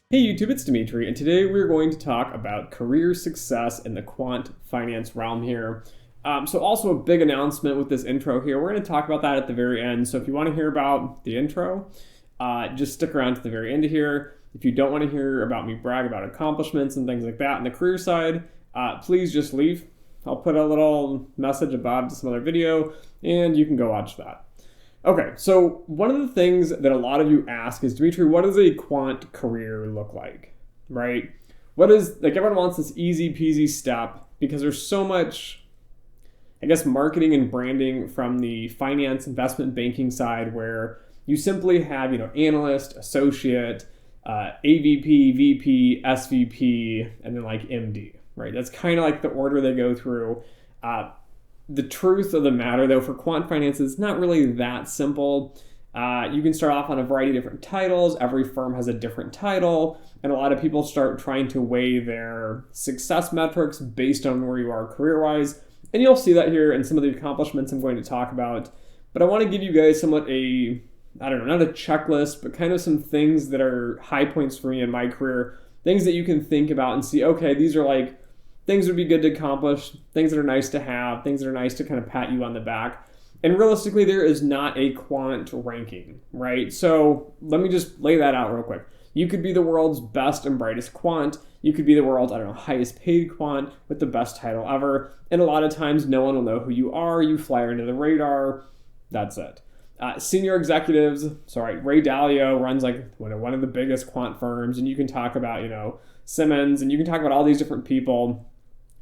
Hey YouTube, it's Dimitri, and today we're going to talk about career success in the quant finance realm here. So also a big announcement with this intro here. We're going to talk about that at the very end. So if you want to hear about the intro, just stick around to the very end here. If you don't want to hear about me brag about accomplishments and things like that on the career side, please just leave. I'll put a little message above to some other video, and you can go watch that. Okay, so one of the things that a lot of you ask is, Dimitri, what does a quant career look like, right? What is, like, everyone wants this easy peasy step because there's so much, I guess, marketing and branding from the finance investment banking side where you simply have, analyst, associate, AVP, VP, SVP, and then like MD, right? That's kind of like the order they go through. The truth of the matter, though, for quant finance is not really that simple. You can start off on a variety of different titles. Every firm has a different title, and a lot of people start trying to weigh their success metrics based on where you are career-wise. And you'll see that here in some of the accomplishments I'm going to talk about. But I want to give you guys somewhat a, I don't know, not a checklist, but kind of some things that are high points for me in my career, things that you can think about and see, okay, these are like things that would be good to accomplish, things that are nice to have, things that are nice to kind of pat you on the back. And realistically, there is not a quant ranking, right? So let me just lay that out real quick. You could be the world's best and brightest quant. You could be the world's, highest paid quant with the best title ever. And a lot of times, no one will know who you are. You fly under the radar. That's it. Senior executives, Ray Dalio runs like one of the biggest quant firms. And you can talk about, Simmons, and you can talk about all these different people.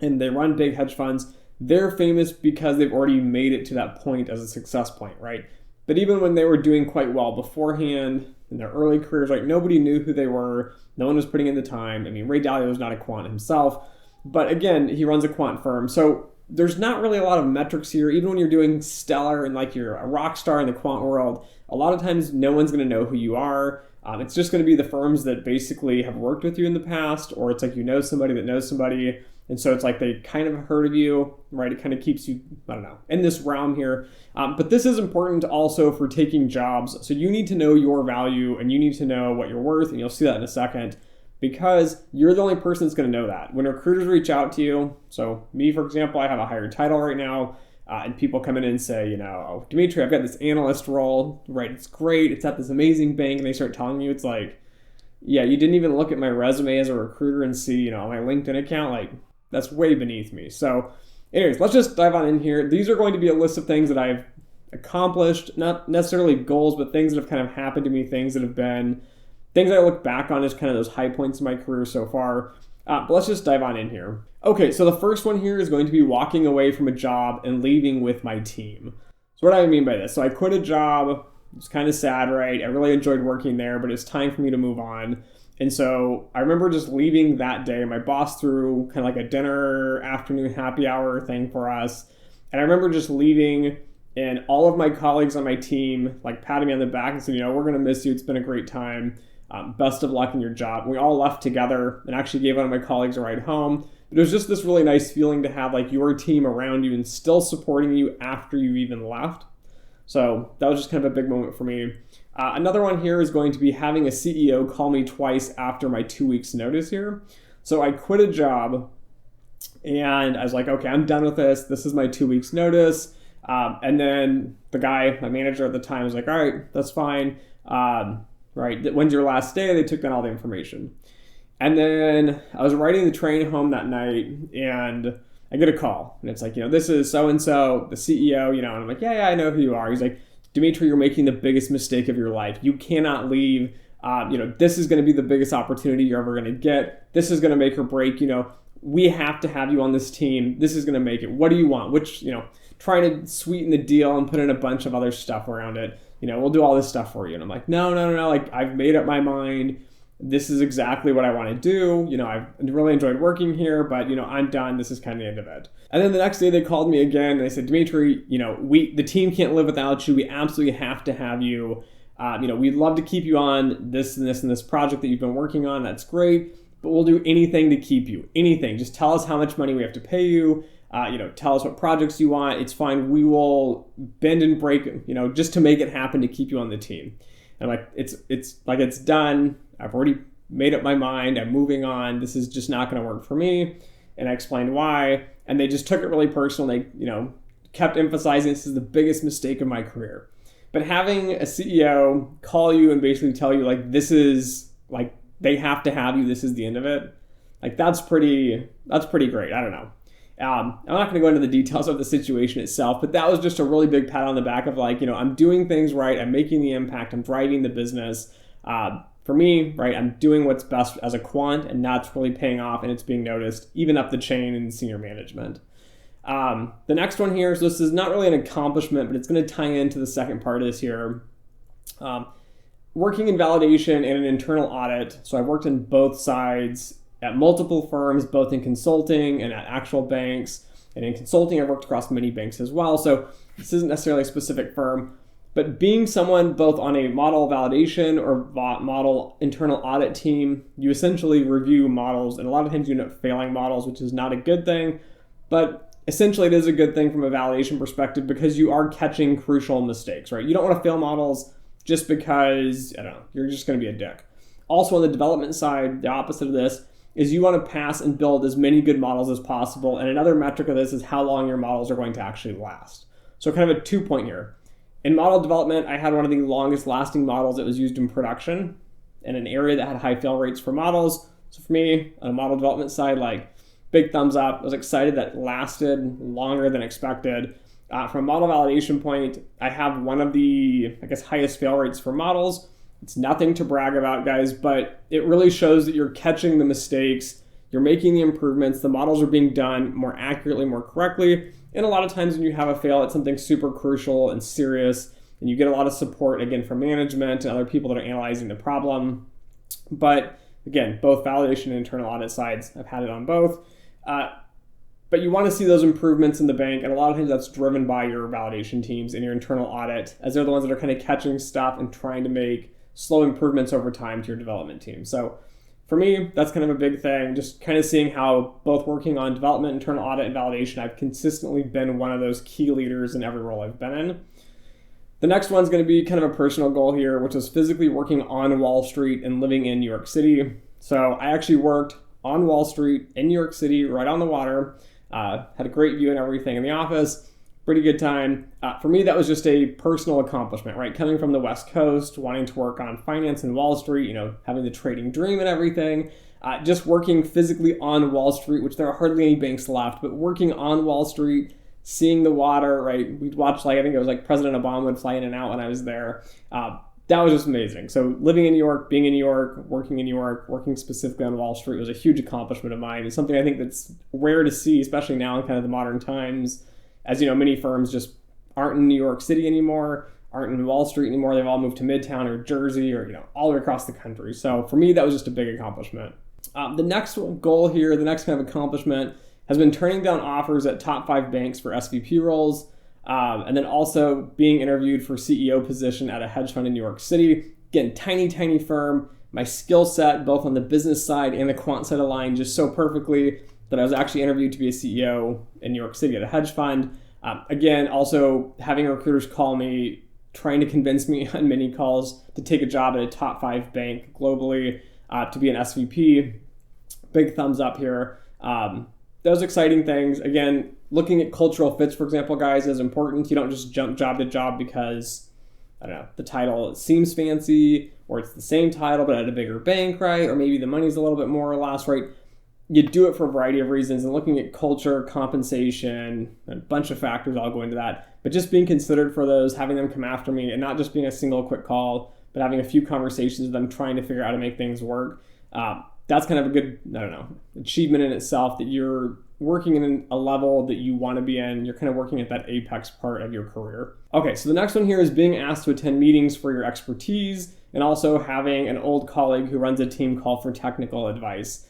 And they run big hedge funds. They're famous because they've already made it to that point as a success point, right? But even when they were doing quite well beforehand in their early careers, right, nobody knew who they were. No one was putting in the time. I mean, Ray Dalio is not a quant himself, but again, he runs a quant firm. So there's not really a lot of metrics here. Even when you're doing stellar and like you're a rock star in the quant world, a lot of times no one's going to know who you are. It's just going to be the firms that basically have worked with you in the past, or it's like somebody that knows somebody. And so it's like they kind of heard of you, right? It kind of keeps you, in this realm here. But this is important also for taking jobs. So you need to know your value and you need to know what you're worth. And you'll see that in a second because you're the only person that's going to know that. When recruiters reach out to you, so me, for example, I have a higher title right now. And people come in and say, oh, Dimitri, I've got this analyst role, right? It's great. It's at this amazing bank. And they start telling you, it's like, yeah, you didn't even look at my resume as a recruiter and see, my LinkedIn account. Like, that's way beneath me. So anyways, let's just dive on in here. These are going to be a list of things that I've accomplished, not necessarily goals, but things that have kind of happened to me, things that have been, things I look back on as kind of those high points in my career so far. But let's just dive on in here. Okay, so the first one here is going to be walking away from a job and leaving with my team. So what do I mean by this? So I quit a job. It's kind of sad, right? I really enjoyed working there, but it's time for me to move on. And so I remember just leaving that day. My boss threw kind of like a dinner, afternoon happy hour thing for us. And I remember just leaving and all of my colleagues on my team like patting me on the back and said, we're going to miss you. It's been a great time. Best of luck in your job. We all left together and actually gave one of my colleagues a ride home. But it was just this really nice feeling to have like your team around you and still supporting you after you even left. So that was just kind of a big moment for me. Another one here is going to be having a CEO call me twice after my 2 weeks notice here. So I quit a job and I was like, okay, I'm done with this. This is my 2 weeks notice. And then the guy, my manager at the time, was like, all right, that's fine. Right, when's your last day? They took down all the information. And then I was riding the train home that night and I get a call. And it's like, this is so-and-so, the CEO, and I'm like, yeah, I know who you are. He's like, Dimitri, you're making the biggest mistake of your life. You cannot leave. This is going to be the biggest opportunity you're ever going to get. This is going to make or break. We have to have you on this team. This is going to make it. What do you want? Which, trying to sweeten the deal and put in a bunch of other stuff around it. We'll do all this stuff for you. And I'm like, no. Like, I've made up my mind. This is exactly what I want to do. I've really enjoyed working here, but, I'm done. This is kind of the end of it. And then the next day they called me again and they said, Dimitri, the team can't live without you. We absolutely have to have you. We'd love to keep you on this and this and this project that you've been working on. That's great, but we'll do anything to keep you. Anything. Just tell us how much money we have to pay you. Tell us what projects you want. It's fine. We will bend and break, just to make it happen to keep you on the team. And like, it's done. I've already made up my mind. I'm moving on. This is just not going to work for me. And I explained why. And they just took it really personal. They, kept emphasizing this is the biggest mistake of my career. But having a CEO call you and basically tell you, like, this is, like, they have to have you, this is the end of it, like, that's pretty great. I don't know. I'm not going to go into the details of the situation itself, but that was just a really big pat on the back of, like, I'm doing things right. I'm making the impact. I'm driving the business. For me, right, I'm doing what's best as a quant, and that's really paying off, and it's being noticed even up the chain in senior management. The next one here, so this is not really an accomplishment, but it's going to tie into the second part of this here. Working in validation and an internal audit. So I've worked in both sides at multiple firms, both in consulting and at actual banks. And in consulting, I've worked across many banks as well. So this isn't necessarily a specific firm, but being someone both on a model validation or model internal audit team, you essentially review models, and a lot of times you end up failing models, which is not a good thing. But essentially, it is a good thing from a validation perspective because you are catching crucial mistakes, right? You don't want to fail models just because, I don't know, you're just going to be a dick. Also, on the development side, the opposite of this is you want to pass and build as many good models as possible. And another metric of this is how long your models are going to actually last. So kind of a 2-point here. In model development, I had one of the longest lasting models that was used in production in an area that had high fail rates for models. So for me, on a model development side, like, big thumbs up. I was excited that it lasted longer than expected. From a model validation point, I have one of the, highest fail rates for models. It's nothing to brag about, guys, but it really shows that you're catching the mistakes, you're making the improvements, the models are being done more accurately, more correctly. And a lot of times when you have a fail, it's something super crucial and serious, and you get a lot of support, again, from management and other people that are analyzing the problem. But again, both validation and internal audit sides, I've had it on both. But you want to see those improvements in the bank, and a lot of times that's driven by your validation teams and your internal audit, as they're the ones that are kind of catching stuff and trying to make slow improvements over time to your development team. So for me, that's kind of a big thing, just kind of seeing how both working on development, internal audit, and validation, I've consistently been one of those key leaders in every role I've been in. The next one's going to be kind of a personal goal here, which is physically working on Wall Street and living in New York City. So I actually worked on Wall Street in New York City, right on the water. Had a great view and everything in the office. Pretty good time. For me, that was just a personal accomplishment, right? Coming from the West Coast, wanting to work on finance and Wall Street, having the trading dream and everything. Just working physically on Wall Street, which there are hardly any banks left, but working on Wall Street, seeing the water, right? We'd watch, I think it was President Obama would fly in and out when I was there. That was just amazing. So living in New York, being in New York, working specifically on Wall Street was a huge accomplishment of mine. It's something I think that's rare to see, especially now in kind of the modern times. As many firms just aren't in New York City anymore, aren't in Wall Street anymore. They've all moved to Midtown or Jersey or, all the way across the country. So for me, that was just a big accomplishment. The next goal here, the next kind of accomplishment has been turning down offers at top 5 banks for SVP roles. And then also being interviewed for CEO position at a hedge fund in New York City. Again, tiny firm. My skill set, both on the business side and the quant side, aligned just so perfectly that I was actually interviewed to be a CEO in New York City at a hedge fund. Again, also having recruiters call me, trying to convince me on many calls to take a job at a top 5 bank globally, to be an SVP. Big thumbs up here. Those exciting things. Again, looking at cultural fits, for example, guys, is important. You don't just jump job to job because, the title seems fancy, or it's the same title but at a bigger bank, right? Or maybe the money's a little bit more or less, right? You do it for a variety of reasons, and looking at culture, compensation, a bunch of factors, I'll go into that. But just being considered for those, having them come after me, and not just being a single quick call, but having a few conversations with them, trying to figure out how to make things work. That's kind of a good, achievement in itself, that you're working in a level that you want to be in. You're kind of working at that apex part of your career. Okay, so the next one here is being asked to attend meetings for your expertise, and also having an old colleague who runs a team call for technical advice.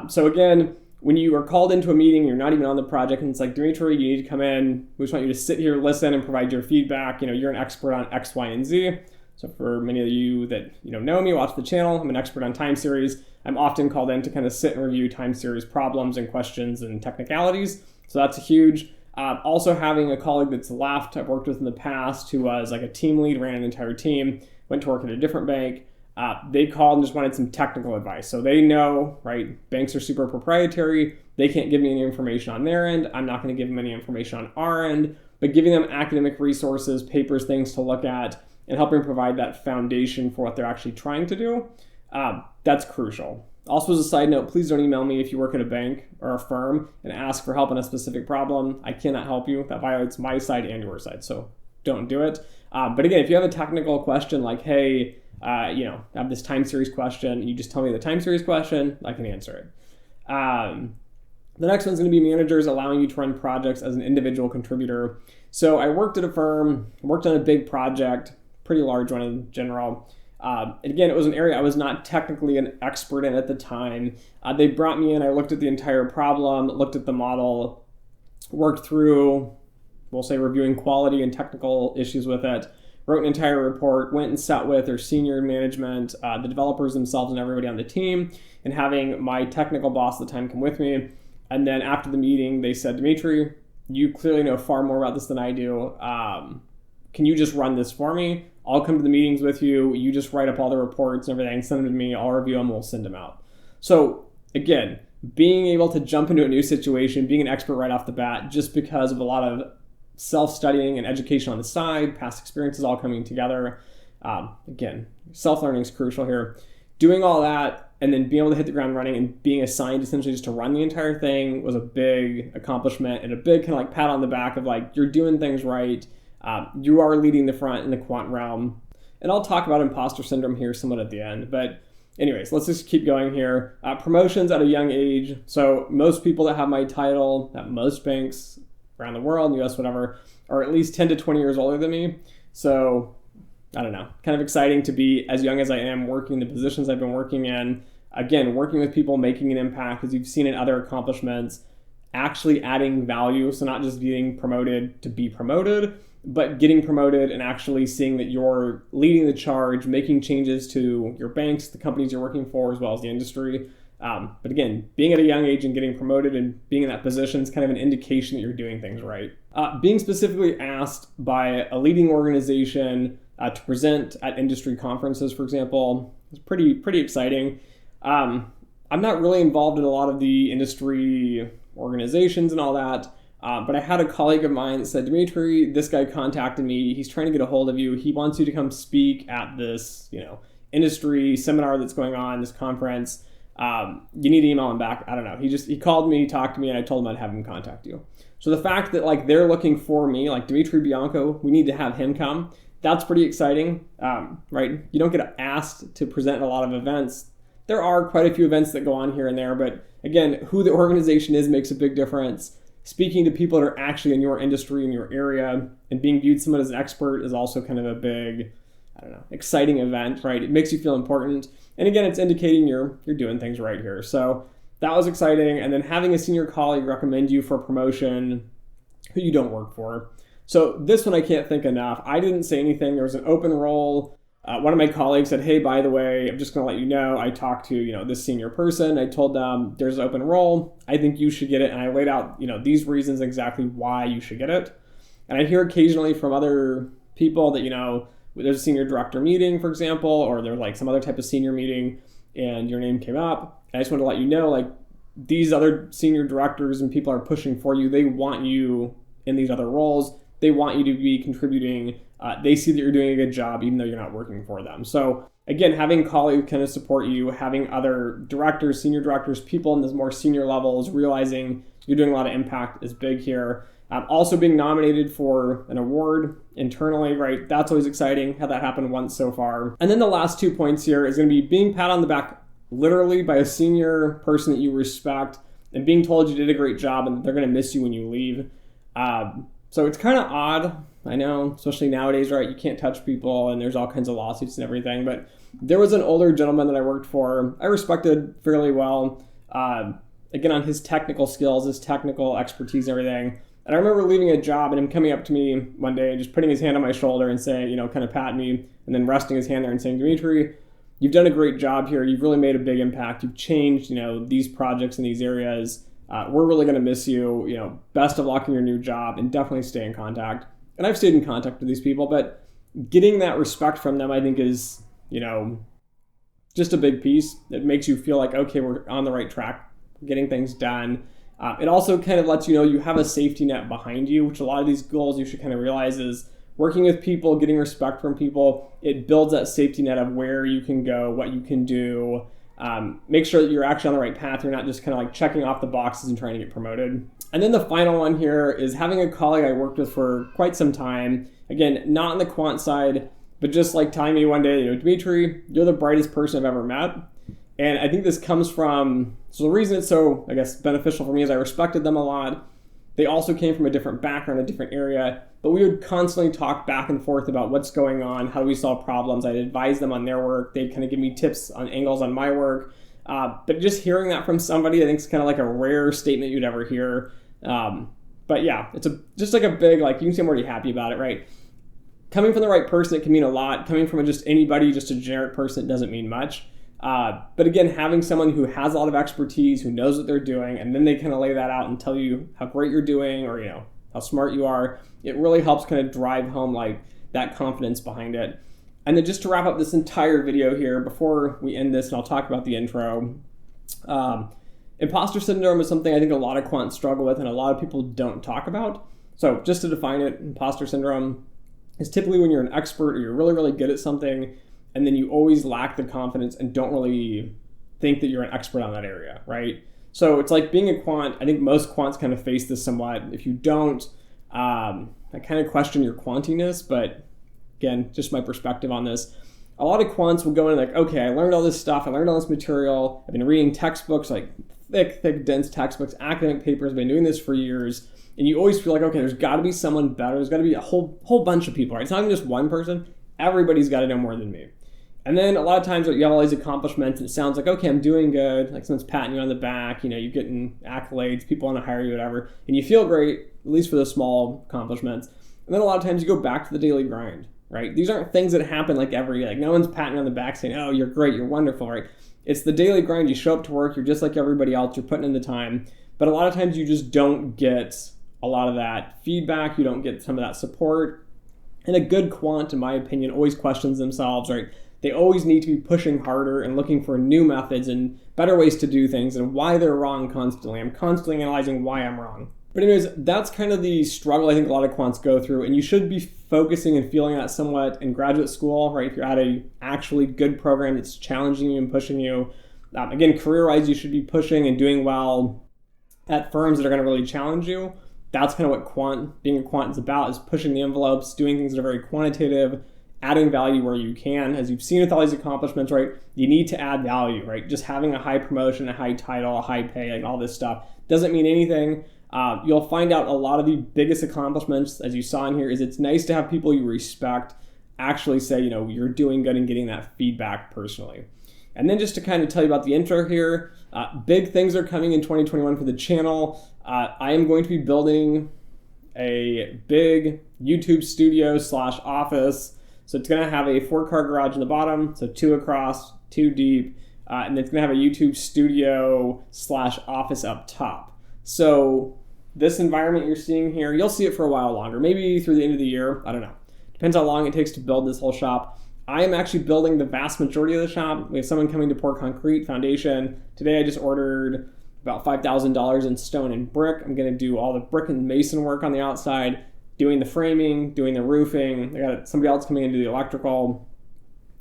So again, when you are called into a meeting, you're not even on the project, and it's like, Dimitri, you need to come in. We just want you to sit here, listen, and provide your feedback. You're an expert on X, Y, and Z. So for many of you that know me, watch the channel, I'm an expert on time series. I'm often called in to kind of sit and review time series problems and questions and technicalities. So that's huge. Also having a colleague that's left, I've worked with in the past, who was like a team lead, ran an entire team, went to work at a different bank. They called and just wanted some technical advice. So they know, right, banks are super proprietary. They can't give me any information on their end. I'm not going to give them any information on our end, but giving them academic resources, papers, things to look at, and helping provide that foundation for what they're actually trying to do, that's crucial. Also, as a side note, please don't email me if you work at a bank or a firm and ask for help on a specific problem. I cannot help you. That violates my side and your side, so don't do it. But again, if you have a technical question like, hey, I have this time series question, you just tell me the time series question, I can answer it. The next one's going to be managers allowing you to run projects as an individual contributor. So I worked at a firm, worked on a big project, pretty large one in general. And again, it was an area I was not technically an expert in at the time. They brought me in, I looked at the entire problem, looked at the model, worked through, we'll say, reviewing quality and technical issues with it, wrote an entire report, went and sat with their senior management, the developers themselves and everybody on the team, and having my technical boss at the time come with me. And then after the meeting, they said, Dimitri, you clearly know far more about this than I do. Can you just run this for me? I'll come to the meetings with you. You just write up all the reports and everything, send them to me. I'll review them. We'll send them out. So again, being able to jump into a new situation, being an expert right off the bat, just because of a lot of self-studying and education on the side, past experiences all coming together. Again, self-learning is crucial here. Doing all that and then being able to hit the ground running and being assigned essentially just to run the entire thing was a big accomplishment and a big kind of like pat on the back of like, you're doing things right. You are leading the front in the quant realm. And I'll talk about imposter syndrome here somewhat at the end. But anyways, let's just keep going here. Promotions at a young age. So most people that have my title at most banks around the world, US, whatever, are at least 10 to 20 years older than me. So I don't know, kind of exciting to be as young as I am working the positions I've been working in. Again, working with people, making an impact, as you've seen in other accomplishments, actually adding value. So not just getting promoted to be promoted, but getting promoted and actually seeing that you're leading the charge, making changes to your banks, the companies you're working for, as well as the industry. But again, being at a young age and getting promoted and being in that position is kind of an indication that you're doing things right. Being specifically asked by a leading organization to present at industry conferences, for example, is pretty exciting. I'm not really involved in a lot of the industry organizations and all that, but I had a colleague of mine that said, Dimitri, this guy contacted me. He's trying to get a hold of you. He wants you to come speak at this, industry seminar that's going on, this conference. You need to email him back. I don't know. He called me, talked to me, and I told him I'd have him contact you. So the fact that like they're looking for me, like Dimitri Bianco, we need to have him come. That's pretty exciting, right? You don't get asked to present at a lot of events. There are quite a few events that go on here and there, but again, who the organization is makes a big difference. Speaking to people that are actually in your industry, in your area, and being viewed somewhat as an expert is also kind of a big, exciting event, right? It makes you feel important. And again, it's indicating you're doing things right here. So that was exciting. And then having a senior colleague recommend you for a promotion who you don't work for. So this one I can't think enough. I didn't say anything. There was an open role. One of my colleagues said, hey, by the way, I'm just going to let you know, I talked to, this senior person. I told them there's an open role. I think you should get it. And I laid out, these reasons exactly why you should get it. And I hear occasionally from other people that, there's a senior director meeting, for example, or there's like some other type of senior meeting and your name came up. And I just want to let you know, like these other senior directors and people are pushing for you. They want you in these other roles. They want you to be contributing. They see that you're doing a good job, even though you're not working for them. So again, having colleagues kind of support you, having other directors, senior directors, people in those more senior levels, realizing you're doing a lot of impact is big here. Also being nominated for an award internally, right? That's always exciting. Had that happen once so far. And then the last 2 points here is going to be being pat on the back literally by a senior person that you respect and being told you did a great job and they're going to miss you when you leave. So it's kind of odd, I know, especially nowadays, right? You can't touch people and there's all kinds of lawsuits and everything. But there was an older gentleman that I worked for. I respected fairly well, again, on his technical skills, his technical expertise and everything. And I remember leaving a job and him coming up to me one day and just putting his hand on my shoulder and saying, kind of patting me and then resting his hand there and saying, Dimitri, you've done a great job here. You've really made a big impact. You've changed, these projects in these areas. We're really going to miss you. Best of luck in your new job and definitely stay in contact. And I've stayed in contact with these people, but getting that respect from them, I think is, just a big piece. It makes you feel like, okay, we're on the right track, getting things done. It also kind of lets you know you have a safety net behind you, which a lot of these goals you should kind of realize is working with people, getting respect from people. It builds that safety net of where you can go, what you can do. Make sure that you're actually on the right path. You're not just kind of like checking off the boxes and trying to get promoted. And then the final one here is having a colleague I worked with for quite some time. Again, not on the quant side, but just like telling me one day, Dimitri, you're the brightest person I've ever met. And I think this comes from, so the reason it's so, I guess, beneficial for me is I respected them a lot. They also came from a different background, a different area, but we would constantly talk back and forth about what's going on, how do we solve problems. I'd advise them on their work. They'd kind of give me tips on angles on my work. But just hearing that from somebody, I think is kind of like a rare statement you'd ever hear. But yeah, it's just like a big, like, you can see I'm already happy about it, right? Coming from the right person, it can mean a lot. Coming from just anybody, just a generic person, it doesn't mean much. But again, having someone who has a lot of expertise, who knows what they're doing, and then they kind of lay that out and tell you how great you're doing or, how smart you are, it really helps kind of drive home like that confidence behind it. And then just to wrap up this entire video here, before we end this, and I'll talk about the intro, imposter syndrome is something I think a lot of quants struggle with and a lot of people don't talk about. So just to define it, imposter syndrome is typically when you're an expert or you're really, really good at something, and then you always lack the confidence and don't really think that you're an expert on that area, right? So it's like being a quant. I think most quants kind of face this somewhat. If you don't, I kind of question your quantiness, but again, just my perspective on this. A lot of quants will go in like, okay, I learned all this stuff. I learned all this material. I've been reading textbooks, like thick, dense textbooks, academic papers. I've been doing this for years. And you always feel like, okay, there's got to be someone better. There's got to be a whole bunch of people, right? It's not even just one person. Everybody's got to know more than me. And then a lot of times you have all these accomplishments and it sounds like, okay, I'm doing good. Like someone's patting you on the back, you're getting accolades, people want to hire you, whatever. And you feel great, at least for the small accomplishments. And then a lot of times you go back to the daily grind, right? These aren't things that happen like no one's patting you on the back saying, oh, you're great, you're wonderful, right? It's the daily grind. You show up to work, you're just like everybody else, you're putting in the time. But a lot of times you just don't get a lot of that feedback. You don't get some of that support. And a good quant, in my opinion, always questions themselves, right? They always need to be pushing harder and looking for new methods and better ways to do things and why they're wrong constantly. I'm constantly analyzing why I'm wrong. But anyways, that's kind of the struggle I think a lot of quants go through, and you should be focusing and feeling that somewhat in graduate school, right? If you're at a actually good program that's challenging you and pushing you. Again, career-wise, you should be pushing and doing well at firms that are going to really challenge you. That's kind of what being a quant is about, is pushing the envelopes, doing things that are very quantitative, adding value where you can. As you've seen with all these accomplishments, right, you need to add value, right? Just having a high promotion, a high title, a high pay, like all this stuff doesn't mean anything. You'll find out a lot of the biggest accomplishments, as you saw in here, is it's nice to have people you respect actually say, you're doing good and getting that feedback personally. And then just to kind of tell you about the intro here, big things are coming in 2021 for the channel. I am going to be building a big YouTube studio / office. So it's going to have a 4-car garage in the bottom, so 2 across, 2 deep, and it's going to have a YouTube studio / office up top. So this environment you're seeing here, you'll see it for a while longer, maybe through the end of the year. I don't know. Depends how long it takes to build this whole shop. I am actually building the vast majority of the shop. We have someone coming to pour concrete, foundation. Today I just ordered about $5,000 in stone and brick. I'm going to do all the brick and mason work on the outside, doing the framing, doing the roofing. I got somebody else coming in to do the electrical,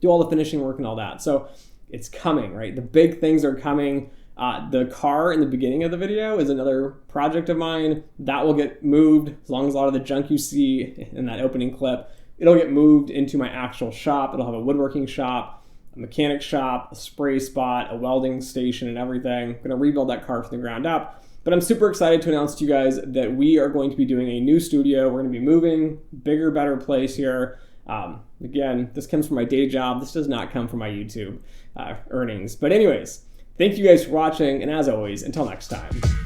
do all the finishing work and all that. So it's coming, right? The big things are coming. The car in the beginning of the video is another project of mine. That will get moved, as long as a lot of the junk you see in that opening clip, it'll get moved into my actual shop. It'll have a woodworking shop, a mechanic shop, a spray spot, a welding station, and everything. I'm gonna rebuild that car from the ground up. But I'm super excited to announce to you guys that we are going to be doing a new studio. We're gonna be moving, bigger, better place here. Again, this comes from my day job. This does not come from my YouTube earnings. But anyways, thank you guys for watching, and as always, until next time.